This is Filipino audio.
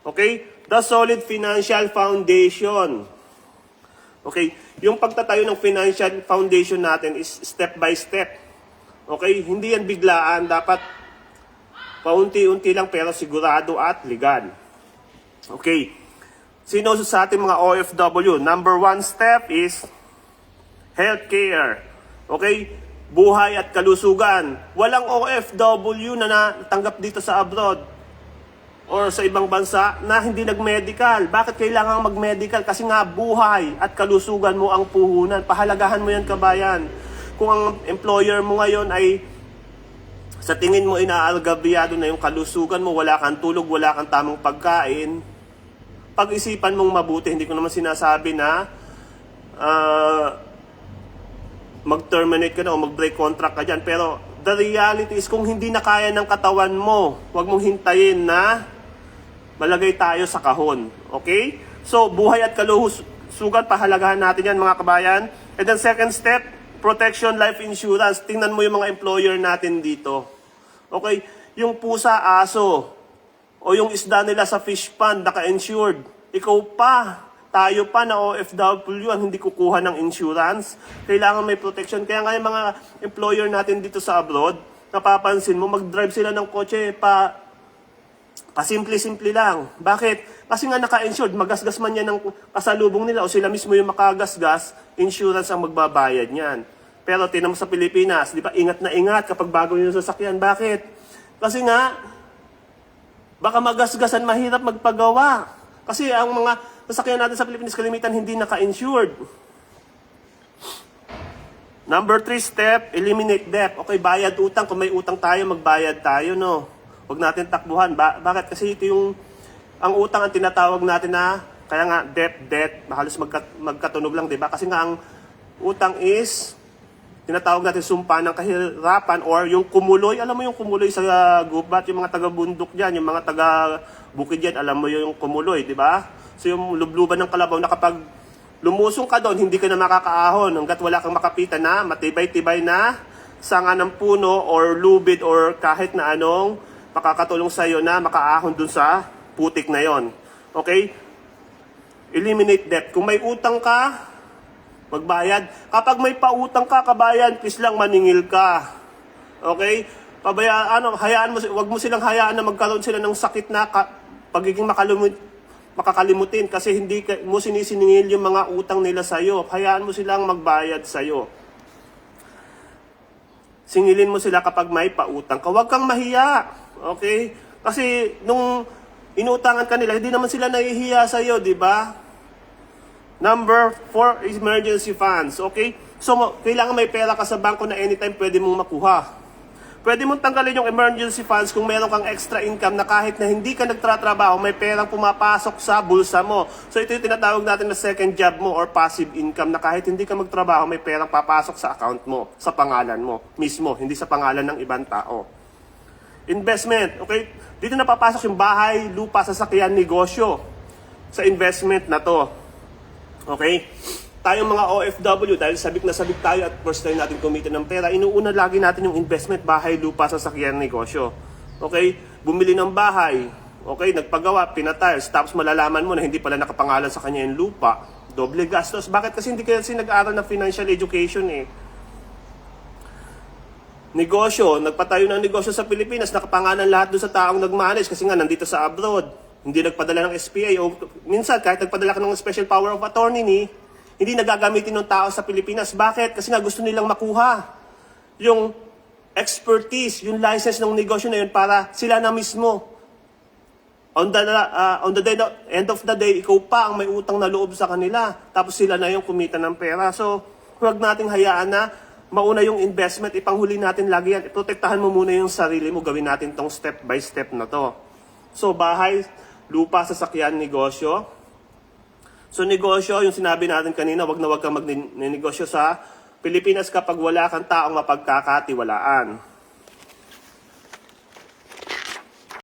Okay? The solid financial foundation. Okay? Yung pagtatayo ng financial foundation natin is step by step. Okay? Hindi yan biglaan. Dapat paunti-unti lang pero sigurado at legal. Okay? Sino sa ating mga OFW? Number 1 step is healthcare. Okay? Buhay at kalusugan. Walang OFW na natanggap dito sa abroad or sa ibang bansa na hindi nag-medical. Bakit kailangan mag-medical? Kasi nga buhay at kalusugan mo ang puhunan. Pahalagahan mo yan, kabayan. Kung ang employer mo ngayon ay sa tingin mo inaalgabyado na yung kalusugan mo, wala kang tulog, wala kang tamang pagkain, pag-isipan mong mabuti. Hindi ko naman sinasabi na mag-terminate ka na o mag-break contract ka dyan. Pero the reality is kung hindi na kaya ng katawan mo, huwag mong hintayin na malagay tayo sa kahon. Okay? So, buhay at kalusugan, pahalagahan natin yan mga kabayan. And then second step, protection life insurance. Tingnan mo yung mga employer natin dito. Okay? Yung pusa, aso, o yung isda nila sa fish pond, naka-insured. Ikaw pa, tayo pa na OFW ang hindi kukuha ng insurance. Kailangan may protection. Kaya nga yung mga employer natin dito sa abroad, napapansin mo, mag-drive sila ng kotse pasimple-simple lang. Bakit? Kasi nga naka-insured, magasgas man yan ng kasalubong nila o sila mismo yung makagasgas, insurance ang magbabayad niyan. Pero tinan mo sa Pilipinas, di ba, ingat na ingat kapag bago yung sasakyan. Bakit? Kasi nga, baka magasgasan, mahirap magpagawa. Kasi ang mga sasakyan natin sa Pilipinas, kalimitan hindi naka-insured. Number 3 step, eliminate debt. Okay, bayad utang. Kung may utang tayo, magbayad tayo, no? Huwag natin takbuhan. Bakit? Kasi ito yung, ang utang ang tinatawag natin na, kaya nga, debt. Halos magkatunog lang, di ba? Kasi nga, ang utang is, tinatawag natin sumpa ng kahirapan or yung kumuloy. Alam mo yung kumuloy sa gubat, yung mga taga-bundok dyan, yung mga taga-bukid dyan, alam mo yung kumuloy, di ba? So yung lubluban ng kalabaw na kapag lumusong ka doon, hindi ka na makakaahon hanggat wala kang makapitan na matibay-tibay na sanga ng puno or lubid or kahit na anong makakatulong sa iyo na makaahon dun sa putik na yon. Okay? Eliminate debt. Kung may utang ka, magbayad. Kapag may pautang ka, kabayan, please lang maningil ka. Okay? Hayaan mo, wag mo silang hayaan na magkaroon sila ng sakit na pagiging makakalimutin kasi hindi mo sinisiningil yung mga utang nila sa'yo. Hayaan mo silang magbayad sa'yo. Singilin mo sila kapag may pautang ka. Huwag kang mahiya. Okay? Kasi nung inutangan ka nila, hindi naman sila nahihiya sa'yo, di ba? Number 4 is emergency funds. Okay? So, kailangan may pera ka sa bangko na anytime pwede mong makuha. Pwede mong tanggalin yung emergency funds kung meron kang extra income na kahit na hindi ka nagtratrabaho, may perang pumapasok sa bulsa mo. So ito yung tinatawag natin na second job mo or passive income na kahit hindi ka magtrabaho, may perang papasok sa account mo, sa pangalan mo mismo, hindi sa pangalan ng ibang tao. Investment, okay? Dito na papasok yung bahay, lupa, sasakyan, negosyo sa investment na to. Okay? Tayong mga OFW, dahil sabik na sabik tayo at first time natin kumita ng pera, inuuna lagi natin yung investment, bahay, lupa, sasakyan, negosyo. Okay? Bumili ng bahay, okay, nagpagawa, pinatiles, tapos malalaman mo na hindi pala nakapangalan sa kanya yung lupa. Doble gastos. Bakit? Kasi hindi kasi nag-aaral ng financial education eh. Negosyo, nagpatayo ng negosyo sa Pilipinas, nakapangalan lahat doon sa taong nag-manage kasi nga nandito sa abroad. Hindi nagpadala ng SPA o minsan kahit nagpadala ka ng special power of attorney hindi nagagamitin ng tao sa Pilipinas. Bakit? Kasi nga gusto nilang makuha yung expertise, yung license ng negosyo na yun para sila na mismo. On the end of the day, ikaw pa ang may utang na loob sa kanila. Tapos sila na yung kumita ng pera. So, huwag nating hayaan na mauna yung investment. Ipanghuli natin lagi yan. Protektahan mo muna yung sarili mo. Gawin natin tong step by step na to. So, bahay, lupa, sasakyan, negosyo. So negosyo, yung sinabi natin kanina, wag na wag kang magnegosyo sa Pilipinas kapag wala kang taong mapagkakatiwalaan.